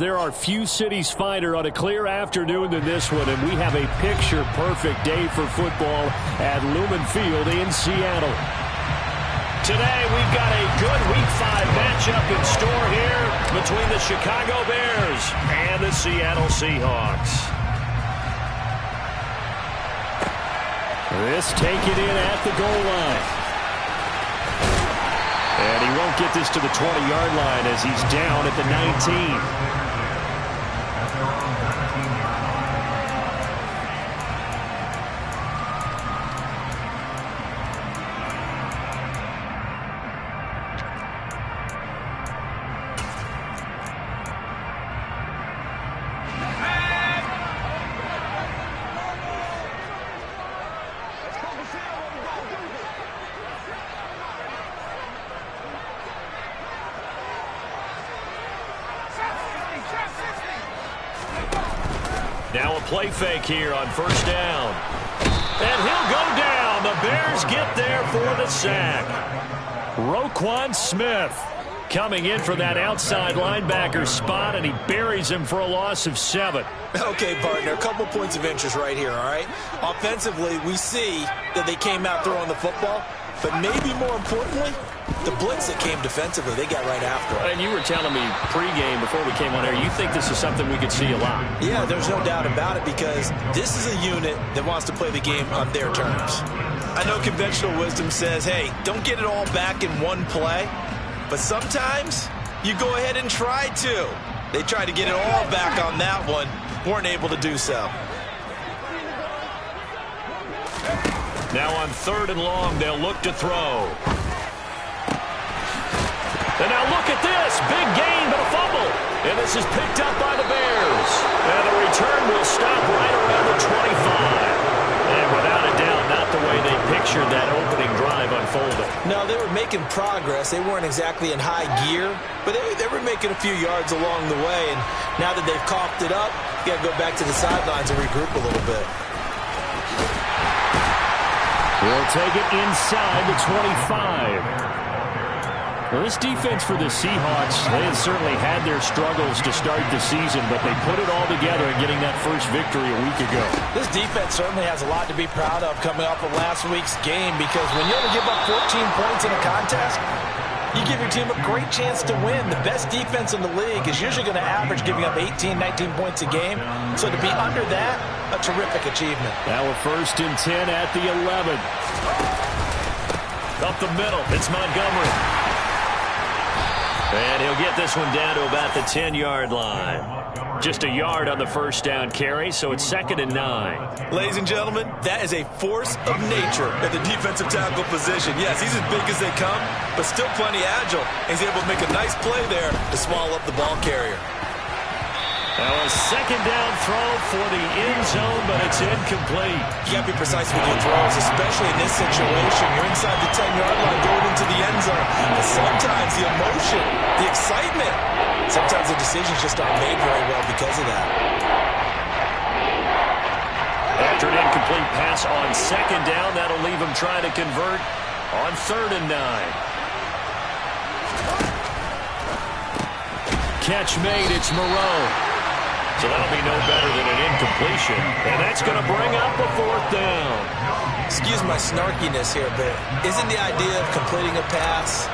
there are few cities finer on a clear afternoon than this one, and we have a picture-perfect day for football at Lumen Field in Seattle. Today, we've got a good Week 5 matchup in store here between the Chicago Bears and the Seattle Seahawks. This taken in at the goal line. And he won't get this to the 20-yard line as he's down at the 19. Now a play fake here on first down. And he'll go down. The Bears get there for the sack. Roquan Smith coming in for that outside linebacker spot, and he buries him for a loss of 7. Okay, partner, a couple points of interest right here, all right? Offensively, we see that they came out throwing the football, but maybe more importantly, the blitz that came defensively, they got right after it. And you were telling me pregame before we came on air, you think this is something we could see a lot. Yeah, there's no doubt about it because this is a unit that wants to play the game on their terms. I know conventional wisdom says, hey, don't get it all back in one play, but sometimes you go ahead and try to. They tried to get it all back on that one, weren't able to do so. Now on 3rd and long, they'll look to throw. And now look at this. Big gain, but a fumble. And this is picked up by the Bears. And the return will stop right around the 25. And without a doubt, not the way they pictured that opening drive unfolding. No, they were making progress. They weren't exactly in high gear, but they were making a few yards along the way. And now that they've coughed it up, you got to go back to the sidelines and regroup a little bit. We'll take it inside the 25. Well, this defense for the Seahawks, they have certainly had their struggles to start the season, but they put it all together in getting that first victory a week ago. This defense certainly has a lot to be proud of coming off of last week's game because when you only give up 14 points in a contest, you give your team a great chance to win. The best defense in the league is usually going to average giving up 18, 19 points a game. So to be under that, a terrific achievement. Now a 1st and 10 at the 11. Up the middle, it's Montgomery. And he'll get this one down to about the 10-yard line. Just a yard on the first down carry, so it's 2nd and 9. Ladies and gentlemen, that is a force of nature at the defensive tackle position. Yes, he's as big as they come, but still plenty agile. He's able to make a nice play there to swallow up the ball carrier. Now a 2nd down throw for the end zone, but it's incomplete. You got to be precise with your throws, especially in this situation. You're inside the 10-yard line going into the end zone. But sometimes the emotion, the excitement, sometimes the decisions just aren't made very well because of that. After an incomplete pass on 2nd down, that'll leave him trying to convert on 3rd and 9. Catch made, it's Moreau. So that'll be no better than an incompletion. And that's going to bring up the 4th down. Excuse my snarkiness here, but isn't the idea of completing a pass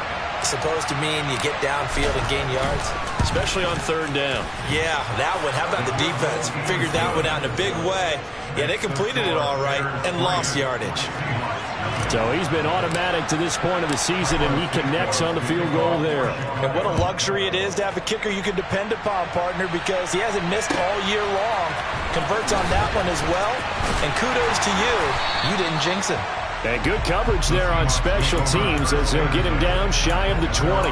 supposed to mean you get downfield and gain yards? Especially on 3rd down. Yeah, that one. How about the defense? Figured that one out in a big way. Yeah, they completed it all right and lost yardage. So he's been automatic to this point of the season, and he connects on the field goal there. And what a luxury it is to have a kicker you can depend upon, partner, because he hasn't missed all year long. Converts on that one as well. And kudos to you. You didn't jinx him. And good coverage there on special teams as they'll get him down shy of the 20.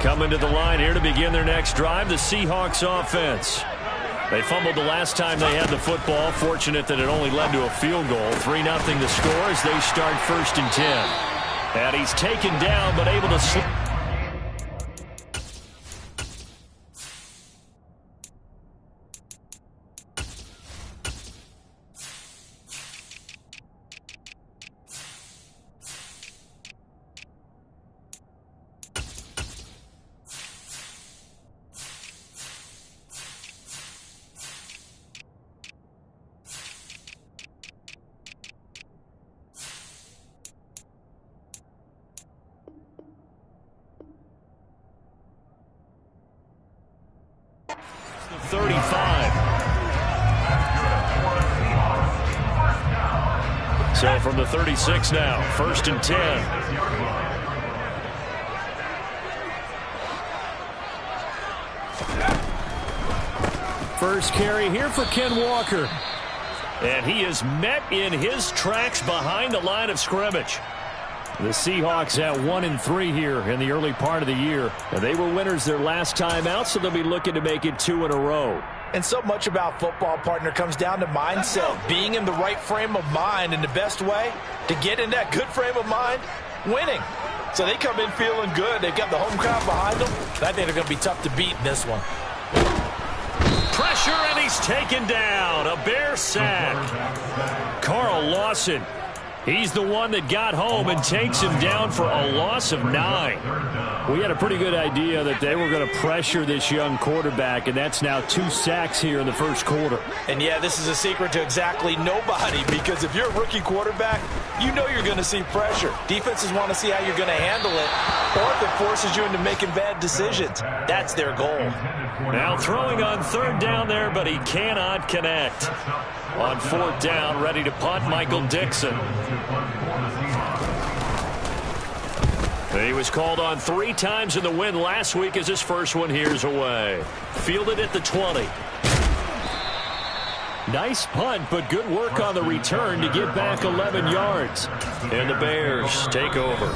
Coming to the line here to begin their next drive, the Seahawks offense. They fumbled the last time they had the football. Fortunate that it only led to a field goal. 3-0 the score as they start 1st and 10. And he's taken down but able to slip. 35. So from the 36 now, 1st and 10. First carry here for Ken Walker. And he is met in his tracks behind the line of scrimmage. The Seahawks at 1-3 here in the early part of the year. And they were winners their last time out, so they'll be looking to make it 2 in a row. And so much about football, partner, comes down to mindset. Being in the right frame of mind, and the best way to get in that good frame of mind, winning. So they come in feeling good. They've got the home crowd behind them. I think they're going to be tough to beat in this one. Pressure, and he's taken down. A Bear sack. Carl Lawson. He's the one that got home and takes him down for a loss of 9. We had a pretty good idea that they were going to pressure this young quarterback, and that's now 2 sacks here in the first quarter. And, yeah, this is a secret to exactly nobody, because if you're a rookie quarterback, you know you're going to see pressure. Defenses want to see how you're going to handle it, or if it forces you into making bad decisions. That's their goal. Now throwing on 3rd down there, but he cannot connect. On 4th down, ready to punt, Michael Dixon. He was called on 3 times in the win last week as his first one here's away. Fielded at the 20. Nice punt, but good work on the return to get back 11 yards. And the Bears take over.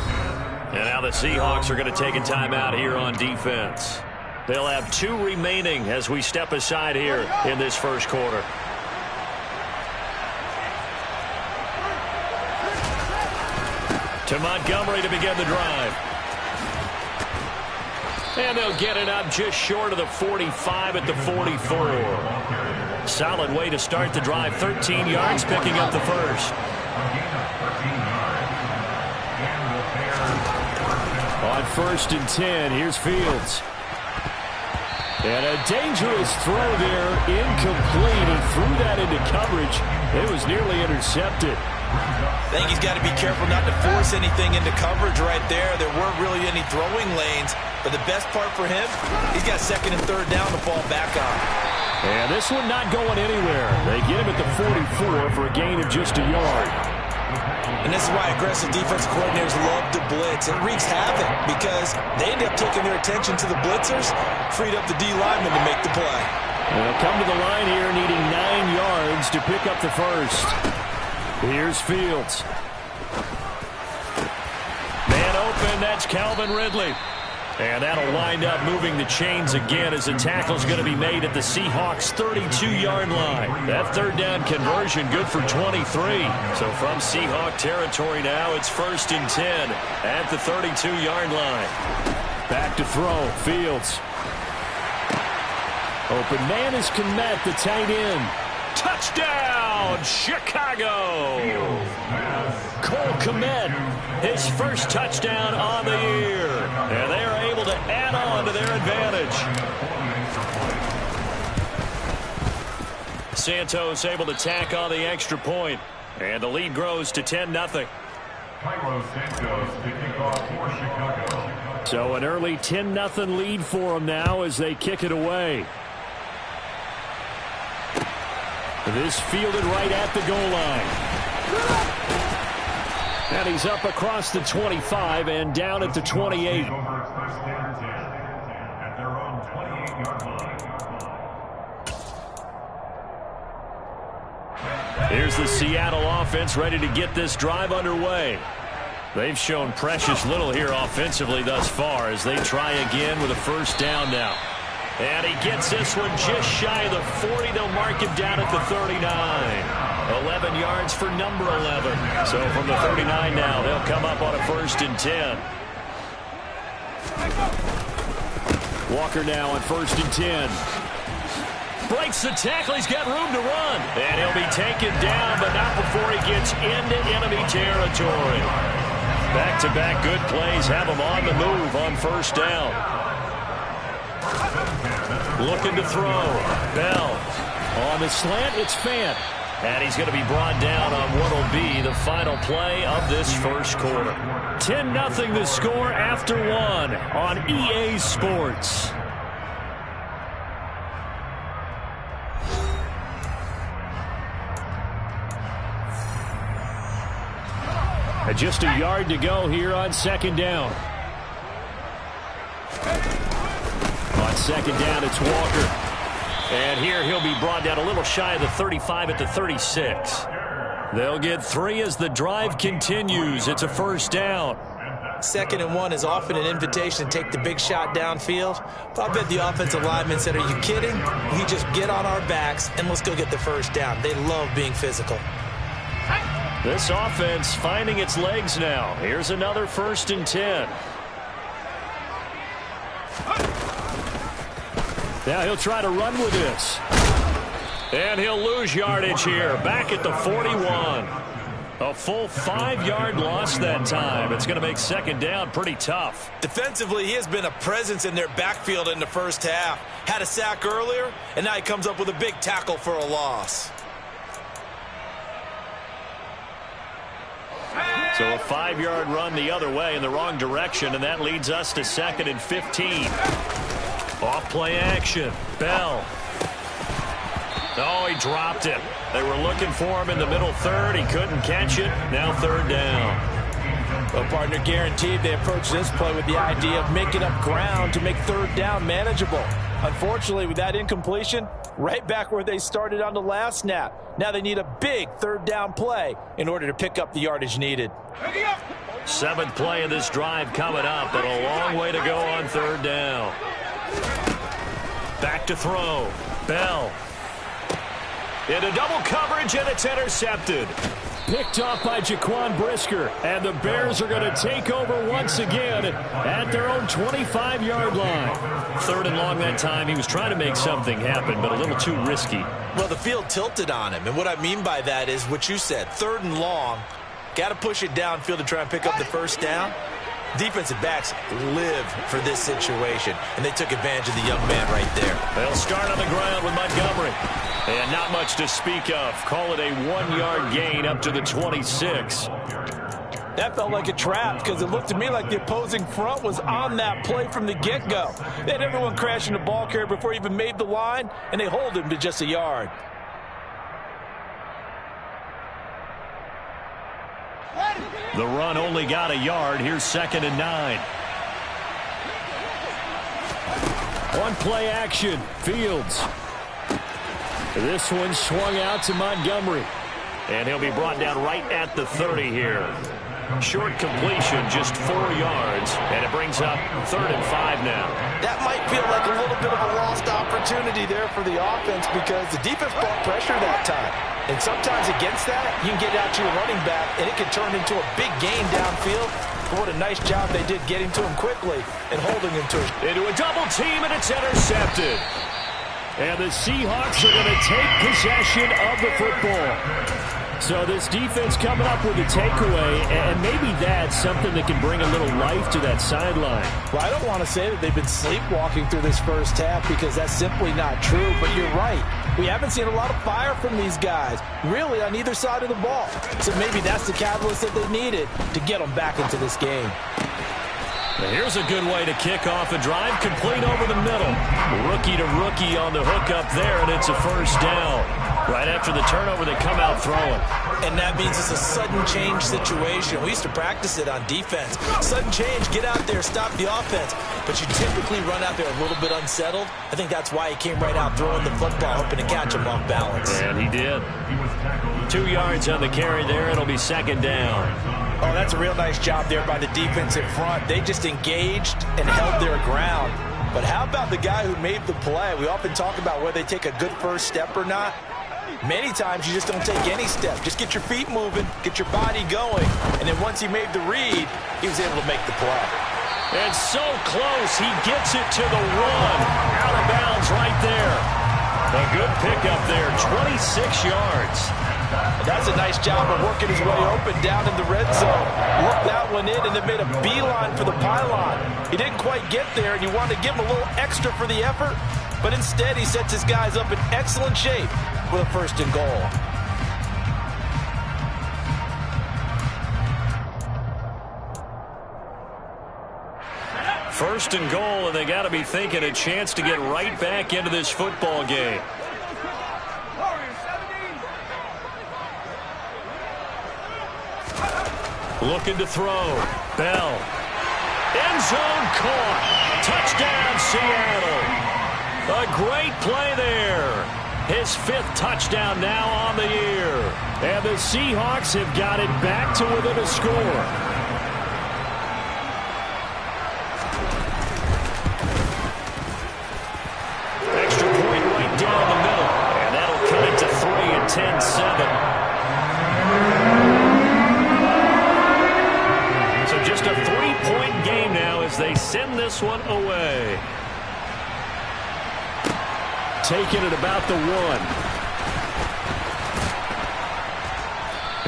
And now the Seahawks are going to take a timeout here on defense. They'll have 2 remaining as we step aside here in this first quarter. To Montgomery to begin the drive. And they'll get it up just short of the 45 at the 44. Solid way to start the drive. 13 yards, picking up the first. On 1st and 10, here's Fields. And a dangerous throw there, incomplete, and threw that into coverage. It was nearly intercepted. I think he's got to be careful not to force anything into coverage right there. There weren't really any throwing lanes, but the best part for him, he's got 2nd and 3rd down to fall back on. And this one not going anywhere. They get him at the 44 for a gain of just a yard. And this is why aggressive defensive coordinators love to blitz. It wreaks havoc because they end up taking their attention to the blitzers, freed up the D lineman to make the play. They'll come to the line here needing 9 yards to pick up the first. Here's Fields. Man open, that's Calvin Ridley. And that'll wind up moving the chains again as the tackle's going to be made at the Seahawks' 32-yard line. That 3rd down conversion good for 23. So from Seahawk territory now, it's 1st and 10 at the 32-yard line. Back to throw, Fields. Open man is Kmet, the tight end. Touchdown, Chicago! Cole Kmet, his first touchdown on the year. And they are able to add on to their advantage. Santos able to tack on the extra point. And the lead grows to 10-0. So an early 10-0 lead for them now as they kick it away. This fielded right at the goal line. And he's up across the 25 and down at the 28. Here's the Seattle offense ready to get this drive underway. They've shown precious little here offensively thus far as they try again with a 1st down now. And he gets this one just shy of the 40. They'll mark him down at the 39. 11 yards for number 11. So from the 39 now, they'll come up on a 1st and 10. Walker now on 1st and 10. Breaks the tackle. He's got room to run. And he'll be taken down, but not before he gets into enemy territory. Back-to-back good plays have him on the move on 1st down. Looking to throw. Bell. On the slant, it's Fant. And he's going to be brought down on what will be the final play of this first quarter. 10-0 the score after 1 on EA Sports. And just a yard to go here on second down. On second down, it's Walker. And here he'll be brought down a little shy of the 35 at the 36. They'll get 3 as the drive continues. It's a first down. 2nd and 1 is often an invitation to take the big shot downfield. But I bet the offensive lineman said, are you kidding? We just get on our backs and let's go get the first down. They love being physical. This offense finding its legs now. Here's another 1st and 10. Now he'll try to run with this. And he'll lose yardage here. Back at the 41. A full 5-yard loss that time. It's going to make second down pretty tough. Defensively, he has been a presence in their backfield in the first half. Had a sack earlier, and now he comes up with a big tackle for a loss. So a 5-yard run the other way in the wrong direction, and that leads us to 2nd and 15. Off play action. Bell. Oh, he dropped it. They were looking for him in the middle third. He couldn't catch it. Now 3rd down. Well, partner, guaranteed they approach this play with the idea of making up ground to make 3rd down manageable. Unfortunately, with that incompletion, right back where they started on the last snap. Now they need a big 3rd down play in order to pick up the yardage needed. 7th play of this drive coming up, but a long way to go on 3rd down. Back to throw. Bell. Into double coverage, and it's intercepted. Picked off by Jaquan Brisker, and the Bears are going to take over once again at their own 25-yard line. 3rd and long that time. He was trying to make something happen, but a little too risky. Well, the field tilted on him, and what I mean by that is what you said. 3rd and long, got to push it downfield to try and pick up the first down. Defensive backs live for this situation, and they took advantage of the young man right there. They'll start on the ground with Montgomery. And not much to speak of. Call it a 1-yard gain up to the 26. That felt like a trap because it looked to me like the opposing front was on that play from the get-go. They had everyone crashing the ball carrier before he even made the line, and they hold him to just a yard. The run only got a yard. Here's 2nd and 9. One play action. Fields. This one swung out to Montgomery. And he'll be brought down right at the 30 here. Short completion, just 4 yards. And it brings up 3rd and 5 now. That might feel like a little bit of a lost opportunity there for the offense because the defense brought pressure that time. And sometimes against that, you can get out to your running back, and it can turn into a big gain downfield. But what a nice job they did getting to him quickly and holding him to it. Into a double team, and it's intercepted. And the Seahawks are going to take possession of the football. So this defense coming up with a takeaway, and maybe that's something that can bring a little life to that sideline. Well, I don't want to say that they've been sleepwalking through this first half because that's simply not true, but you're right. We haven't seen a lot of fire from these guys, really, on either side of the ball. So maybe that's the catalyst that they needed to get them back into this game. Here's a good way to kick off a drive, complete over the middle. Rookie to rookie on the hook up there, and it's a first down. Right after the turnover, they come out throwing. And that means it's a sudden change situation. We used to practice it on defense. Sudden change, get out there, stop the offense. But you typically run out there a little bit unsettled. I think that's why he came right out throwing the football, hoping to catch him off balance. And he did. 2 yards on the carry there. It'll be second down. Oh, that's a real nice job there by the defensive front. They just engaged and held their ground. But how about the guy who made the play? We often talk about whether they take a good first step or not. Many times you just don't take any step. Just get your feet moving, get your body going, and then once he made the read, he was able to make the play. And so close, he gets it to the 1. Out of bounds right there. A good pickup there, 26 yards. That's a nice job of working his way open down in the red zone. Looked that one in and then made a beeline for the pylon. He didn't quite get there, and you wanted to give him a little extra for the effort, but instead he sets his guys up in excellent shape with a 1st and goal. First and goal, and they got to be thinking a chance to get right back into this football game. Looking to throw. Bell. End zone caught. Touchdown, Seattle. A great play there. His 5th touchdown now on the year. And the Seahawks have got it back to within a score. Extra point right down the middle. And that'll cut it to 3 and 10-7. So just a 3-point game now as they send this one away. Taking it about the 1.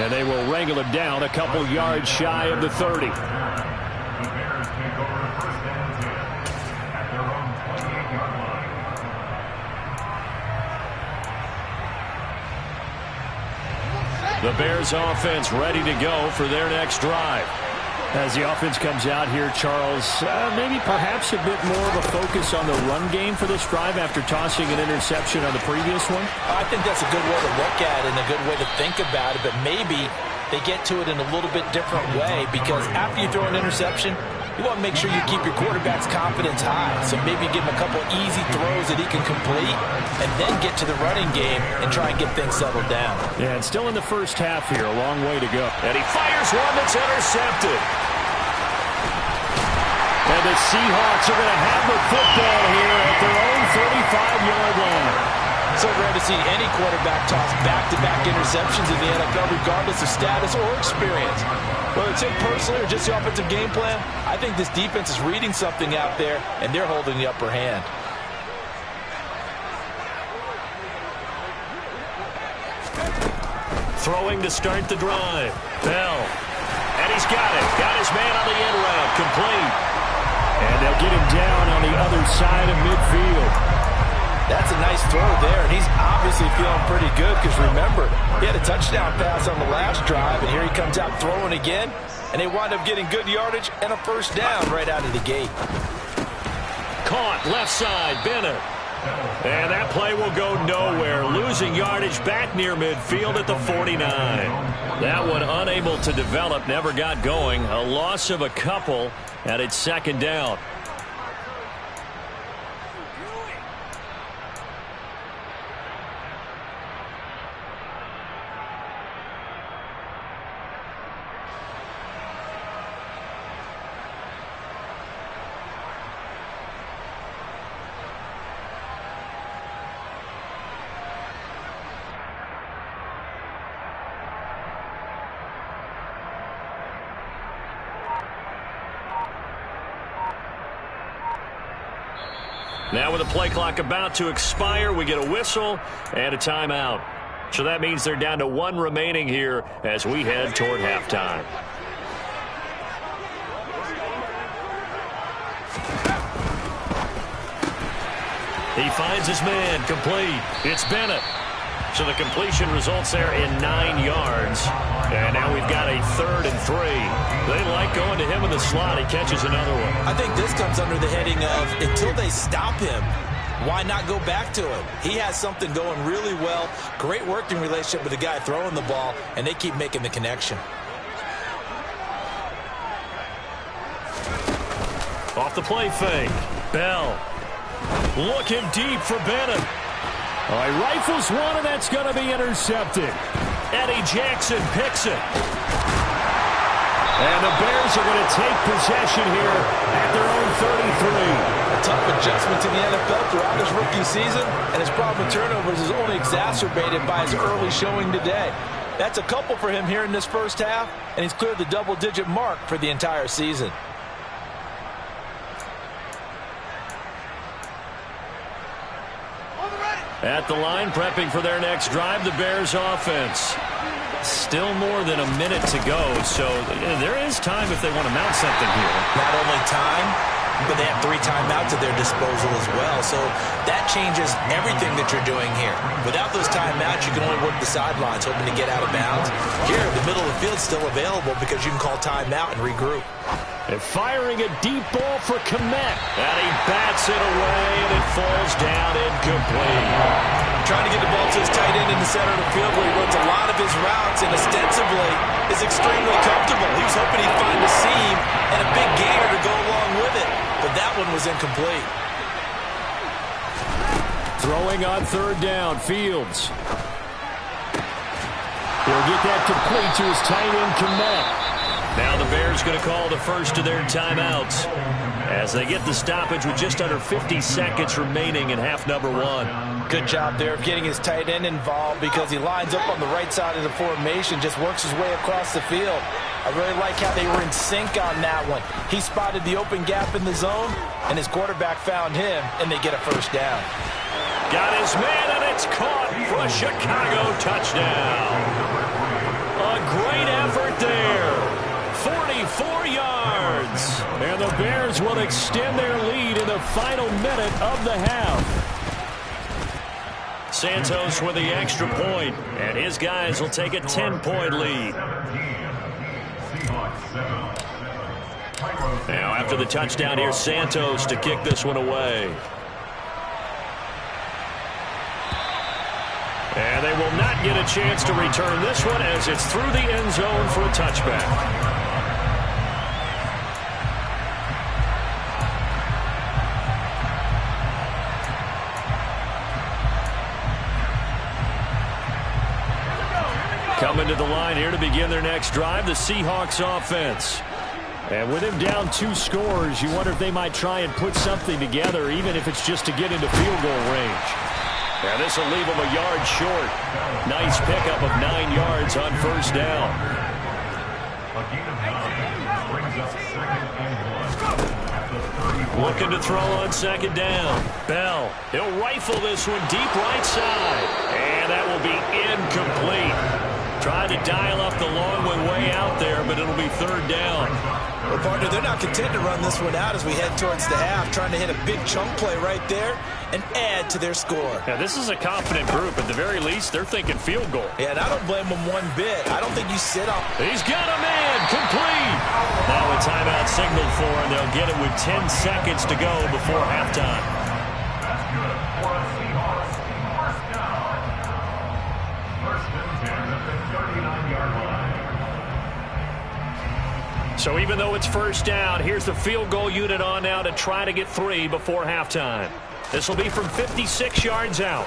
And they will wrangle it down a couple yards shy of the 30. The Bears offense ready to go for their next drive. As the offense comes out here, Charles, maybe perhaps a bit more of a focus on the run game for this drive after tossing an interception on the previous one? I think that's a good way to look at it and a good way to think about it, but maybe they get to it in a little bit different way because after you throw an interception, you want to make sure you keep your quarterback's confidence high. So maybe give him a couple easy throws that he can complete and then get to the running game and try and get things settled down. Yeah, and still in the first half here, a long way to go. And he fires one that's intercepted. And the Seahawks are going to have the football here at their own 35-yard line. So rare to see any quarterback toss back-to-back interceptions in the NFL, regardless of status or experience. Whether it's him personally or just the offensive game plan, I think this defense is reading something out there, and they're holding the upper hand. Throwing to start the drive. Bell. And he's got it. Got his man on the end route. Complete. And they'll get him down on the other side of midfield. That's a nice throw there, and he's obviously feeling pretty good because, remember, he had a touchdown pass on the last drive, and here he comes out throwing again, and they wind up getting good yardage and a first down right out of the gate. Caught left side, Bennett. And that play will go nowhere, losing yardage back near midfield at the 49. That one unable to develop, never got going. A loss of a couple, and it's second down. Now with the play clock about to expire, we get a whistle and a timeout. So that means they're down to 1 remaining here as we head toward halftime. He finds his man, complete. It's Bennett. So the completion results there in 9 yards. And now we've got a 3rd and 3. They like going to him in the slot. He catches another one. I think this comes under the heading of until they stop him, why not go back to him? He has something going really well. Great working relationship with the guy throwing the ball, and they keep making the connection. Off the play fake. Bell. Looking deep for Bennett. All right, rifles one, and that's going to be intercepted. Eddie Jackson picks it. And the Bears are going to take possession here at their own 33. A tough adjustment to the NFL throughout his rookie season, and his problem with turnovers is only exacerbated by his early showing today. That's a couple for him here in this first half, and he's cleared the double-digit mark for the entire season. At the line, prepping for their next drive, the Bears offense. Still more than a minute to go, so there is time if they want to mount something here. Not only time, but they have 3 timeouts at their disposal as well, so that changes everything that you're doing here. Without those timeouts, you can only work the sidelines, hoping to get out of bounds. Here, the middle of the field is still available because you can call timeout and regroup. They're firing a deep ball for Kmet. And he bats it away, and it falls down incomplete. Trying to get the ball to his tight end in the center of the field where he runs a lot of his routes and ostensibly is extremely comfortable. He was hoping he'd find a seam and a big gainer to go along with it, but that one was incomplete. Throwing on third down, Fields. He'll get that complete to his tight end, Kmet. Now the Bears going to call the first of their timeouts as they get the stoppage with just under 50 seconds remaining in half number one. Good job there of getting his tight end involved because he lines up on the right side of the formation, just works his way across the field. I really like how they were in sync on that one. He spotted the open gap in the zone, and his quarterback found him, and they get a first down. Got his man, and it's caught for a Chicago touchdown. A great effort there. 44 yards. And the Bears will extend their lead in the final minute of the half. Santos with the extra point, and his guys will take a 10-point lead. Now after the touchdown, here's Santos to kick this one away. And they will not get a chance to return this one as it's through the end zone for a touchback. Coming to the line here to begin their next drive, the Seahawks offense. And with him down 2 scores, you wonder if they might try and put something together, even if it's just to get into field goal range. And this will leave him a yard short. Nice pickup of 9 yards on first down. Looking to throw on second down. Bell, he'll rifle this one deep right side. And that will be incomplete. Tried to dial up the long one way out there, but it'll be third down. Well, partner, they're not content to run this one out as we head towards the half, trying to hit a big chunk play right there and add to their score. Now, this is a confident group. At the very least, they're thinking field goal. Yeah, and I don't blame them one bit. I don't think you sit on. He's got a man, complete. Now a timeout signaled for, and they'll get it with 10 seconds to go before halftime. So even though it's first down, here's the field goal unit on now to try to get 3 before halftime. This will be from 56 yards out.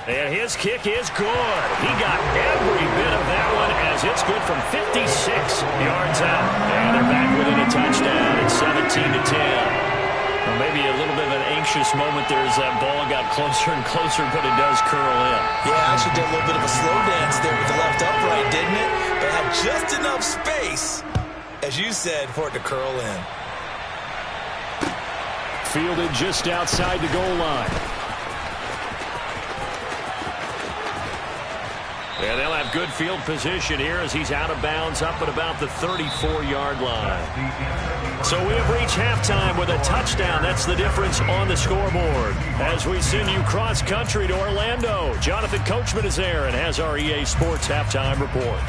And his kick is good. He got every bit of that one as it's good from 56 yards out. And they're back within a touchdown at 17-10. Well, maybe a little bit of an anxious moment there as that ball got closer and closer, but it does curl in. Yeah, actually did a little bit of a slow dance there with the left upright, didn't it? But had just enough space, as you said, for it to curl in. Fielded just outside the goal line. And they'll have good field position here as he's out of bounds up at about the 34-yard line. So we have reached halftime with a touchdown. That's the difference on the scoreboard. As we send you cross-country to Orlando, Jonathan Coachman is there and has our EA Sports halftime report.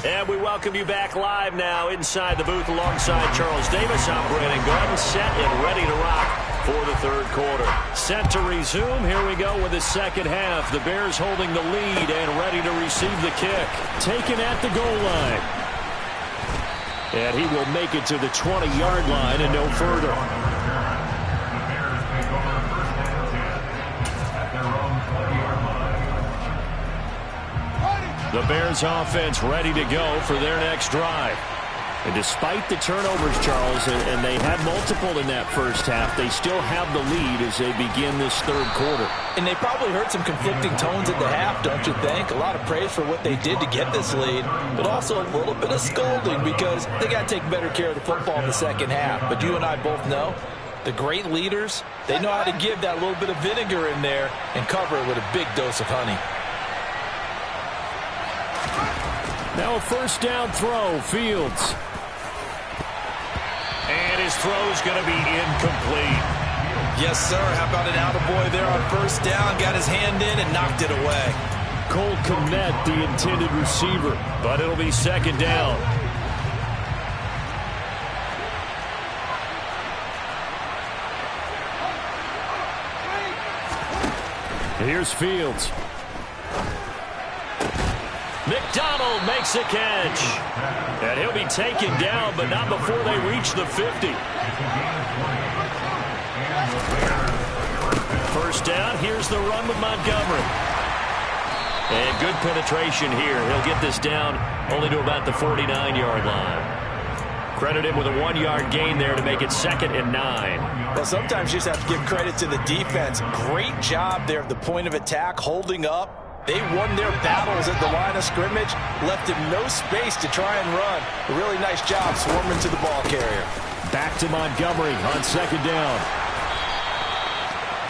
And we welcome you back live now inside the booth alongside Charles Davis. I'm Brandon Gordon, set and ready to rock for the third quarter. Set to resume. Here we go with the second half. The Bears holding the lead and ready to receive the kick. Taken at the goal line. And he will make it to the 20-yard line and no further. The Bears offense ready to go for their next drive. And despite the turnovers, Charles, and they had multiple in that first half, they still have the lead as they begin this third quarter. And they probably heard some conflicting tones at the half, don't you think? A lot of praise for what they did to get this lead, but also a little bit of scolding because they got to take better care of the football in the second half. But you and I both know the great leaders, they know how to give that little bit of vinegar in there and cover it with a big dose of honey. Now a first down throw, Fields. And his throw's going to be incomplete. Yes, sir. How about an attaboy there on first down? Got his hand in and knocked it away. Cole Kmet, the intended receiver. But it'll be second down. Here's Fields. McDonald makes a catch. And he'll be taken down, but not before they reach the 50. First down, here's the run with Montgomery. And good penetration here. He'll get this down only to about the 49-yard line. Credit him with a 1-yard gain there to make it 2nd and 9. Well, sometimes you just have to give credit to the defense. Great job there at the point of attack, holding up. They won their battles at the line of scrimmage, left him no space to try and run. A really nice job swarming to the ball carrier. Back to Montgomery on 2nd down.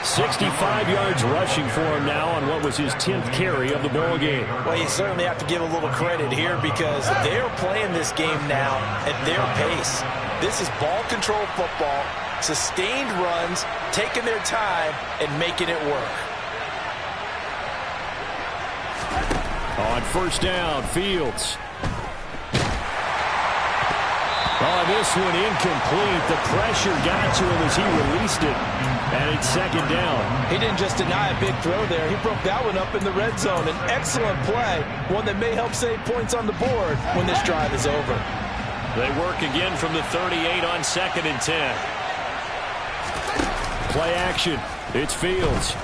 65 yards rushing for him now on what was his 10th carry of the ball game. Well, you certainly have to give a little credit here because they're playing this game now at their pace. This is ball control football, sustained runs, taking their time, and making it work. On 1st down, Fields. Oh, this one incomplete. The pressure got to him as he released it. And it's 2nd down. He didn't just deny a big throw there. He broke that one up in the red zone. An excellent play. One that may help save points on the board when this drive is over. They work again from the 38 on 2nd and 10. Play action. It's Fields.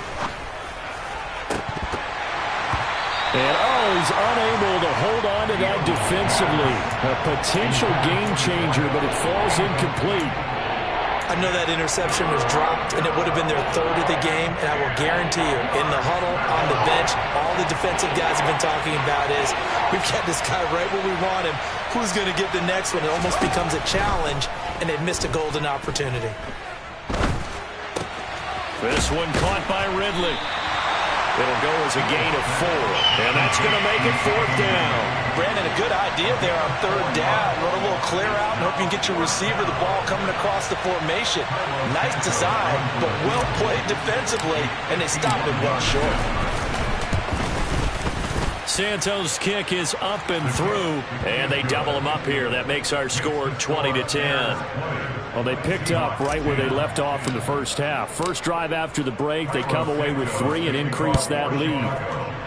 And, he's unable to hold on to that defensively. A potential game changer, but it falls incomplete. I know that interception was dropped, and it would have been their 3rd of the game, and I will guarantee you, in the huddle, on the bench, all the defensive guys have been talking about is, we've got this guy right where we want him. Who's going to get the next one? It almost becomes a challenge, and they've missed a golden opportunity. This one caught by Ridley. It'll go as a gain of 4, and that's going to make it 4th down. Brandon, a good idea there on 3rd down. Run a little clear out and hope you can get your receiver the ball coming across the formation. Nice design, but well played defensively, and they stop it well short. Santos' kick is up and through, and they double him up here. That makes our score 20-10. Well, they picked up right where they left off in the first half. First drive after the break, they come away with 3 and increase that lead.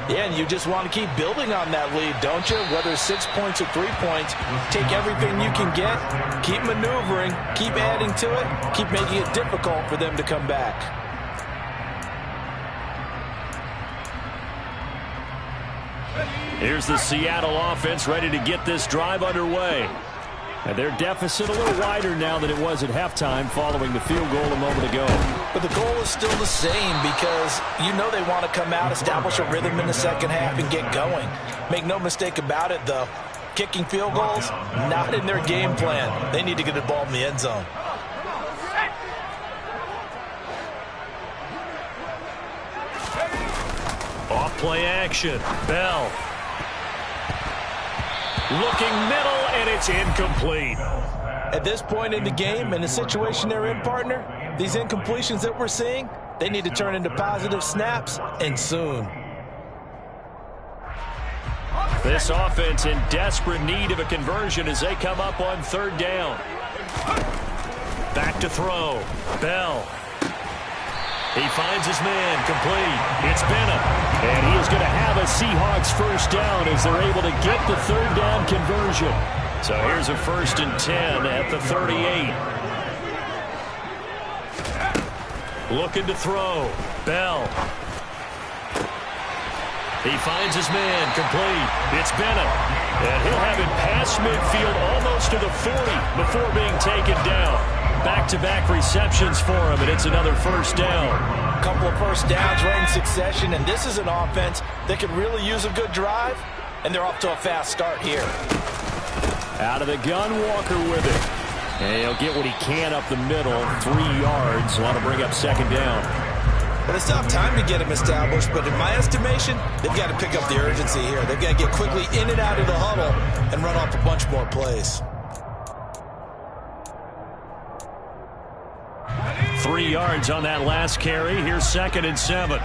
Yeah, and you just want to keep building on that lead, don't you? Whether it's 6 points or 3 points, take everything you can get, keep maneuvering, keep adding to it, keep making it difficult for them to come back. Here's the Seattle offense ready to get this drive underway. And their deficit a little wider now than it was at halftime following the field goal a moment ago. But the goal is still the same because you know they want to come out, establish a rhythm in the second half, and get going. Make no mistake about it, though. Kicking field goals, not in their game plan. They need to get the ball in the end zone. Off play action. Bell. Looking middle, and it's incomplete. At this point in the game, and the situation they're in, partner, these incompletions that we're seeing, they need to turn into positive snaps, and soon. This offense in desperate need of a conversion as they come up on 3rd down. Back to throw. Bell. He finds his man, complete. It's Benham. And he is going to have a Seahawks first down as they're able to get the 3rd down conversion. So here's a 1st and 10 at the 38. Looking to throw. Bell. He finds his man, complete. It's Benham. And he'll have it past midfield almost to the 40 before being taken down. Back-to-back receptions for him, and it's another 1st down. A couple of first downs right in succession, and this is an offense that could really use a good drive, and they're off to a fast start here. Out of the gun, Walker with it. And he'll get what he can up the middle, 3 yards. Want to bring up 2nd down. Well, it's not time to get him established, but in my estimation, they've got to pick up the urgency here. They've got to get quickly in and out of the huddle and run off a bunch more plays. 3 yards on that last carry. Here's 2nd and 7.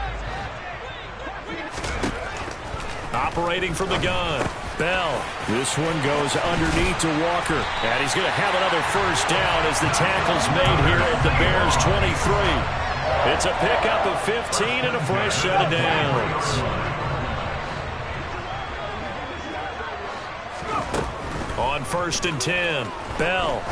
Operating from the gun. Bell. This one goes underneath to Walker. And he's going to have another 1st down as the tackle's made here at the Bears' 23. It's a pickup of 15 and a fresh set of downs. On 1st and 10, Bell.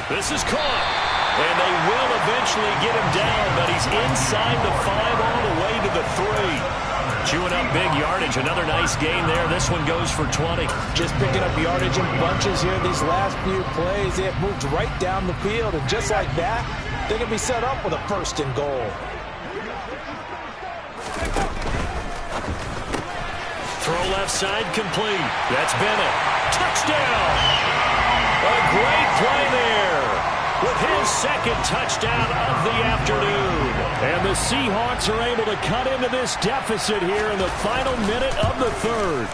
This is caught. And they will eventually get him down, but he's inside the 5 all the way to the 3. Chewing up big yardage. Another nice gain there. This one goes for 20. Just picking up yardage in bunches here these last few plays. They have moved right down the field, and just like that, they're going to be set up with a 1st and goal. Throw left side complete. That's Bennett. Touchdown! A great play there with his 2nd touchdown of the afternoon. And the Seahawks are able to cut into this deficit here in the final minute of the 3rd.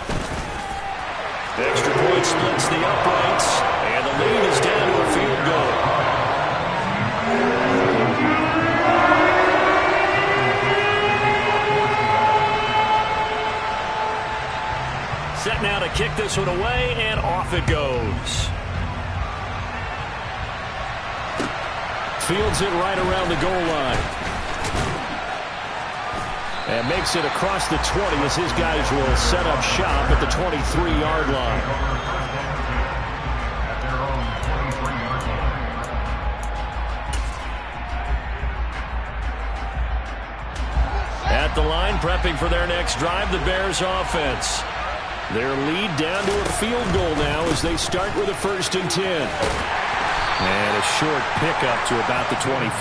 Extra point splits the uprights, and the lead is down to a field goal. Set now to kick this one away, and off it goes. Fields it right around the goal line. And makes it across the 20 as his guys will set up shop at the 23-yard line. At the line, prepping for their next drive, the Bears offense. Their lead down to a field goal now as they start with a 1st and 10. And a short pickup to about the 25.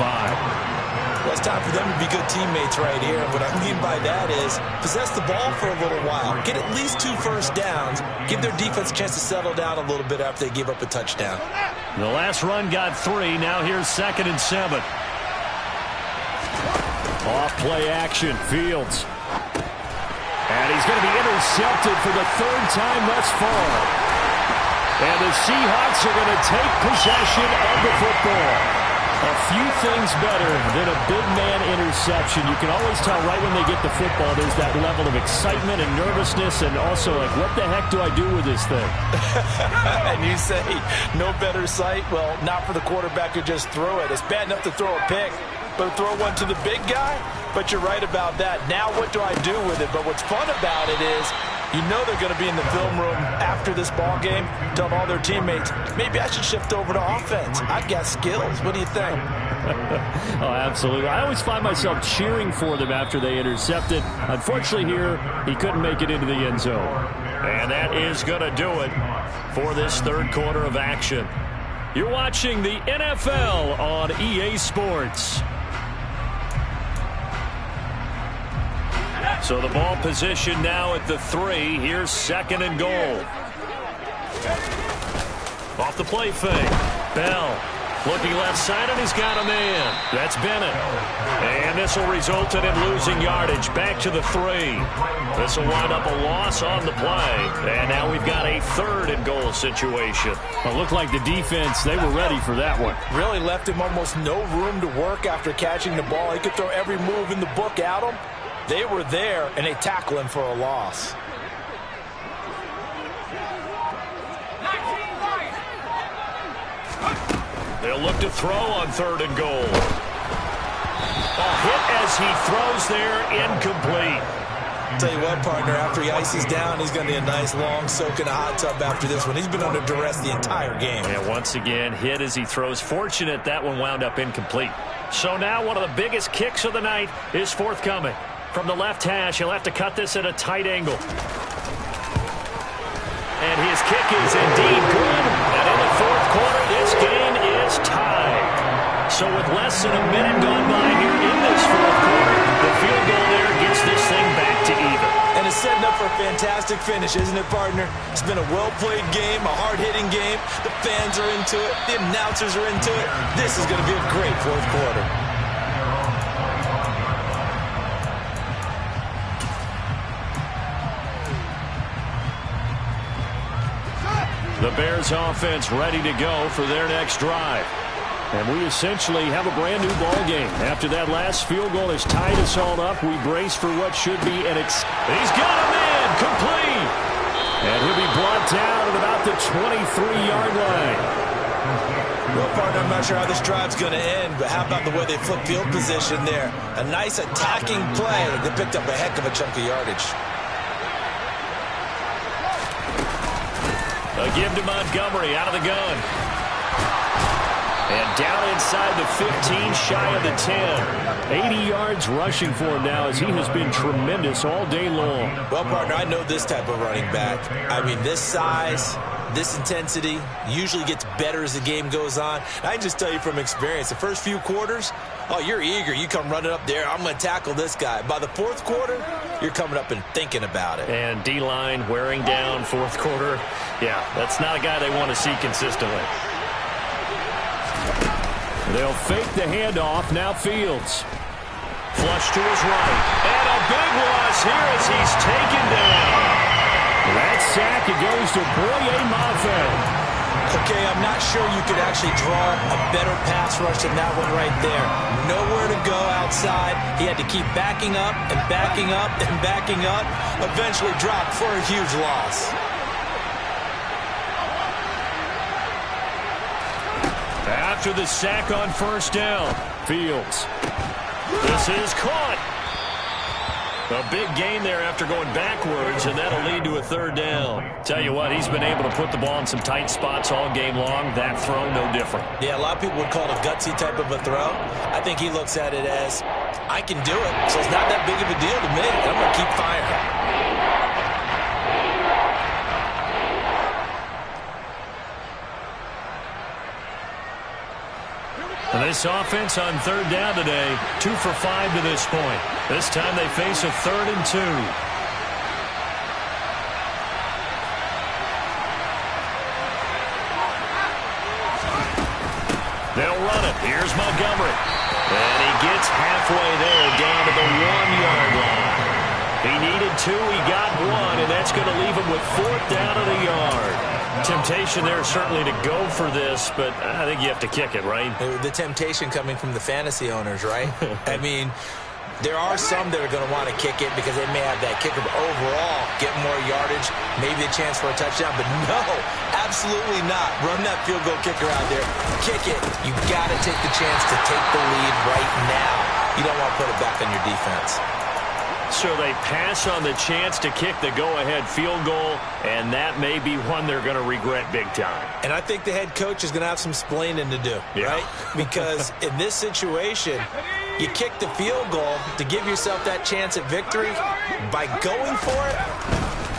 Well, it's time for them to be good teammates right here. What I mean by that is possess the ball for a little while. Get at least 2 first downs. Give their defense a chance to settle down a little bit after they give up a touchdown. The last run got 3. Now here's 2nd and 7. Off play action. Fields. And he's going to be intercepted for the 3rd time thus far. And the Seahawks are going to take possession of the football. A few things better than a big man interception. You can always tell right when they get the football, there's that level of excitement and nervousness, and also like, what the heck do I do with this thing? And you say, no better sight? Well, not for the quarterback who just threw it. It's bad enough to throw a pick, but throw one to the big guy? But you're right about that. Now what do I do with it? But what's fun about it is, you know they're going to be in the film room after this ball game, telling all their teammates, maybe I should shift over to offense. I've got skills. What do you think? Oh, absolutely. I always find myself cheering for them after they intercepted. Unfortunately here, he couldn't make it into the end zone. And that is going to do it for this 3rd quarter of action. You're watching the NFL on EA Sports. So the ball position now at the 3. Here's 2nd and goal. Off the play fake. Bell looking left side, and he's got a man. That's Bennett. And this will result in him losing yardage. Back to the 3. This will wind up a loss on the play. And now we've got a 3rd and goal situation. It looked like the defense, they were ready for that one. Really left him almost no room to work after catching the ball. He could throw every move in the book at him. They were there, and they tackle him for a loss. They'll look to throw on 3rd and goal. A hit as he throws there, incomplete. Tell you what, partner, after he ices down, he's going to need a nice long soak in a hot tub after this one. He's been under duress the entire game. And once again, hit as he throws. Fortunate that one wound up incomplete. So now one of the biggest kicks of the night is forthcoming. From the left hash, he'll have to cut this at a tight angle. And his kick is indeed good. And in the 4th quarter, this game is tied. So with less than a minute gone by here in this 4th quarter, the field goal there gets this thing back to even. And it's setting up for a fantastic finish, isn't it, partner? It's been a well-played game, a hard-hitting game. The fans are into it. The announcers are into it. This is going to be a great 4th quarter. The Bears offense ready to go for their next drive. And we essentially have a brand new ball game. After that last field goal has tied us all up, we brace for what should be an he's got a man, complete. And he'll be brought down at about the 23-yard line. Well, partner, I'm not sure how this drive's going to end, but how about the way they flip field position there? A nice attacking play that picked up a heck of a chunk of yardage. A give to Montgomery out of the gun. And down inside the 15, shy of the 10. 80 yards rushing for him now as he has been tremendous all day long. Well, partner, I know this type of running back. I mean, this size, this intensity usually gets better as the game goes on. And I can just tell you from experience, the first few quarters, oh, you're eager. You come running up there, I'm going to tackle this guy. By the fourth quarter, you're coming up and thinking about it. And D-line wearing down fourth quarter. Yeah, that's not a guy they want to see consistently. They'll fake the handoff. Now Fields. Flush to his right. And a big loss here as he's taken down. That sack, it goes to Boye Mafe. Okay, I'm not sure you could actually draw a better pass rush than that one right there. Nowhere to go outside. He had to keep backing up and backing up and backing up. Eventually dropped for a huge loss. After the sack on first down, Fields. This is caught. A big gain there after going backwards, and that'll lead to a third down. Tell you what, he's been able to put the ball in some tight spots all game long. That throw, no different. Yeah, a lot of people would call it a gutsy type of a throw. I think he looks at it as, I can do it, so it's not that big of a deal to me. I'm going to keep firing. And this offense on third down today, 2 for 5 to this point. This time they face a 3rd and 2. They'll run it. Here's Montgomery. And he gets halfway there down to the 1-yard line. He needed 2, he got 1, and that's going to leave him with 4th down at a yard. Temptation there certainly to go for this, but I think you have to kick it, right? The temptation coming from the fantasy owners, right? I mean, there are some that are going to want to kick it because they may have that kicker, but overall get more yardage, maybe a chance for a touchdown, but no, absolutely not. Run that field goal kicker out there. Kick it. You got to take the chance to take the lead right now. You don't want to put it back on your defense. So they pass on the chance to kick the go-ahead field goal, and that may be one they're going to regret big time. And I think the head coach is going to have some splaining to do, right? Because in this situation, you kick the field goal to give yourself that chance at victory. By going for it,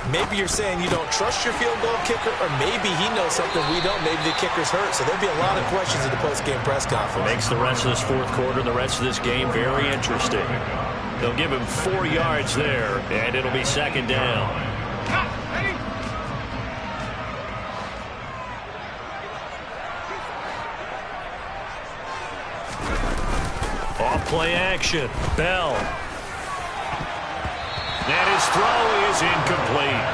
maybe you're saying you don't trust your field goal kicker, or maybe he knows something we don't. Maybe the kicker's hurt. So there'll be a lot of questions at the post-game press conference. Makes the rest of this fourth quarter, the rest of this game very interesting. They'll give him 4 yards there, and it'll be 2nd down. Off play action. Bell. And his throw is incomplete.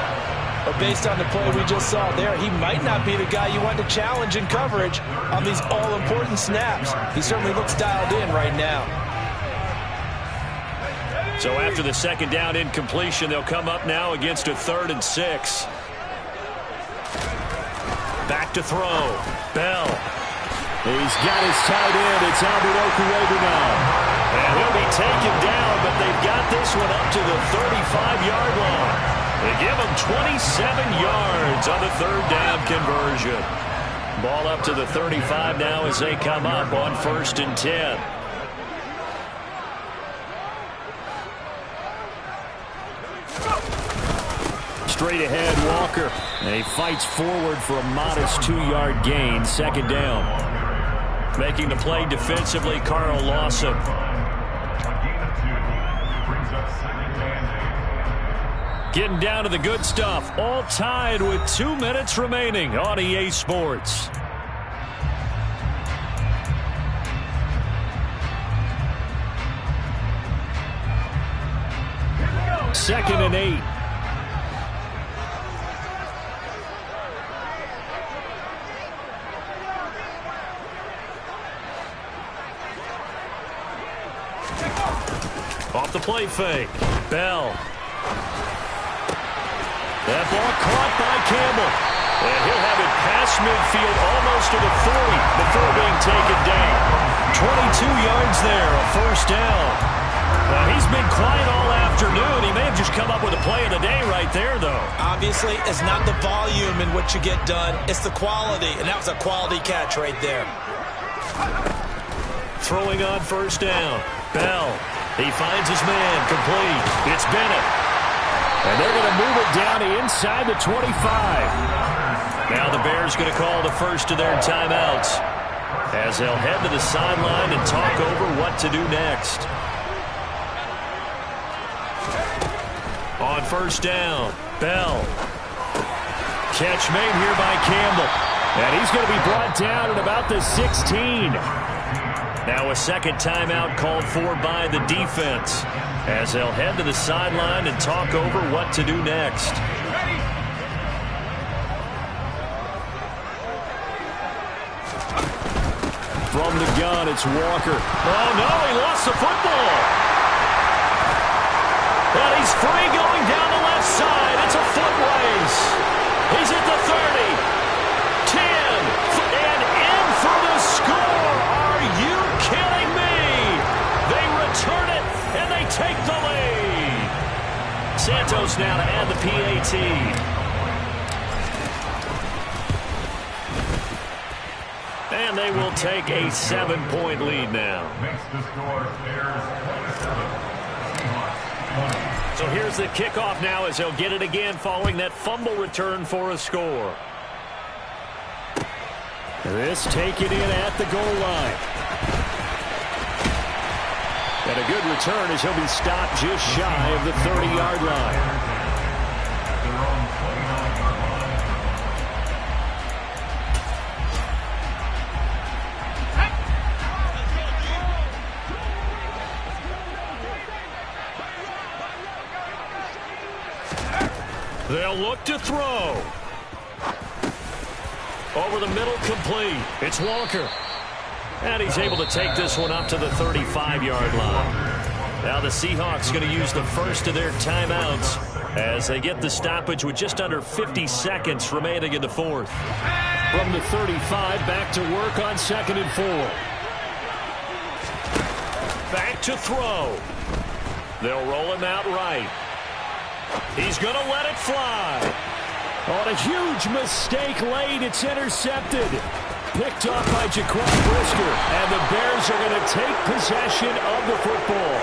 But based on the play we just saw there, he might not be the guy you want to challenge in coverage on these all-important snaps. He certainly looks dialed in right now. So after the 2nd down incompletion, they'll come up now against a 3rd and 6. Back to throw. Bell. He's got his tight end. It's Albert Okuegbunam now. And he'll be taken down, but they've got this one up to the 35-yard line. They give him 27 yards on the 3rd down conversion. Ball up to the 35 now as they come up on 1st and 10. Straight ahead, Walker. And he fights forward for a modest 2-yard gain. 2nd down. Making the play defensively, Carl Lawson. Getting down to the good stuff. All tied with 2 minutes remaining on EA Sports. Second and 8. Off the play fake. Bell. That ball caught by Campbell. And he'll have it past midfield almost to the 40 before being taken down. 22 yards there, a first down. Well, he's been quiet all afternoon. He may have just come up with a play of the day right there, though. Obviously, it's not the volume in what you get done. It's the quality, and that was a quality catch right there. Throwing on first down. Bell. He finds his man. Complete. It's Bennett. And they're going to move it down inside the 25. Now the Bears going to call the first of their timeouts as they'll head to the sideline and talk over what to do next. On first down, Bell. Catch made here by Campbell. And he's going to be brought down at about the 16. Now a second timeout called for by the defense as they'll head to the sideline and talk over what to do next. From the gun, it's Walker. Oh, no, he lost the football. And he's free going down the left side. It's a foot race. He's at the 30, 10, and in for the score. Are you kidding me? They return it, and they take the lead. Santos now to add the PAT. And they will take a 7-point lead now. So here's the kickoff now as they'll get it again following that fumble return for a score. This taken in at the goal line. And a good return as he'll be stopped just shy of the 30-yard line. They'll look to throw. Over the middle, complete. It's Walker. And he's able to take this one up to the 35-yard line. Now the Seahawks going to use the first of their timeouts as they get the stoppage with just under 50 seconds remaining in the fourth. From the 35, back to work on 2nd and 4. Back to throw. They'll roll him out right. He's going to let it fly. On a huge mistake late, it's intercepted. Picked off by Jaquan Brisker. And the Bears are going to take possession of the football.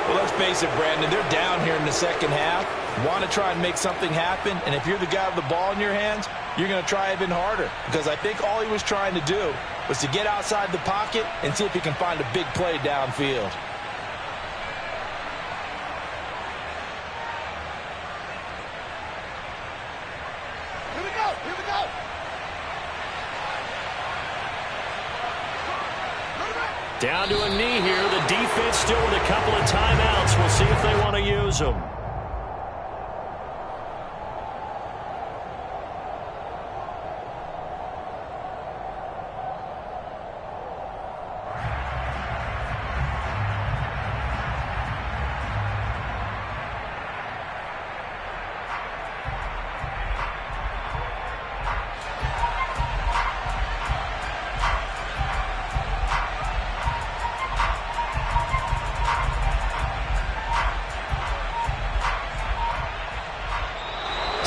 Well, let's face it, Brandon. They're down here in the second half. Want to try and make something happen. And if you're the guy with the ball in your hands, you're going to try even harder. Because I think all he was trying to do was to get outside the pocket and see if he can find a big play downfield. Down to a knee here. The defense still with a couple of timeouts. We'll see if they want to use them.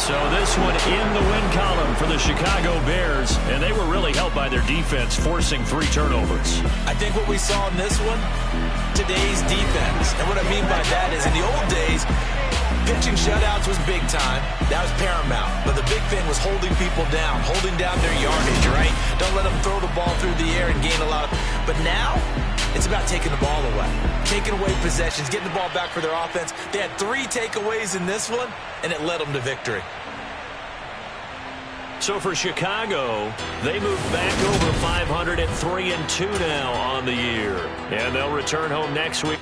So this one in the win column for the Chicago Bears, and they were really helped by their defense, forcing 3 turnovers. I think what we saw in this one, today's defense. And what I mean by that is in the old days, pitching shutouts was big time. That was paramount. But the big thing was holding people down, holding down their yardage, right? Don't let them throw the ball through the air and gain a lot of... But now, it's about taking the ball away. Taking away possessions, getting the ball back for their offense. They had 3 takeaways in this one, and it led them to victory. So for Chicago, they move back over 500 at 3-2 now on the year. And they'll return home next week.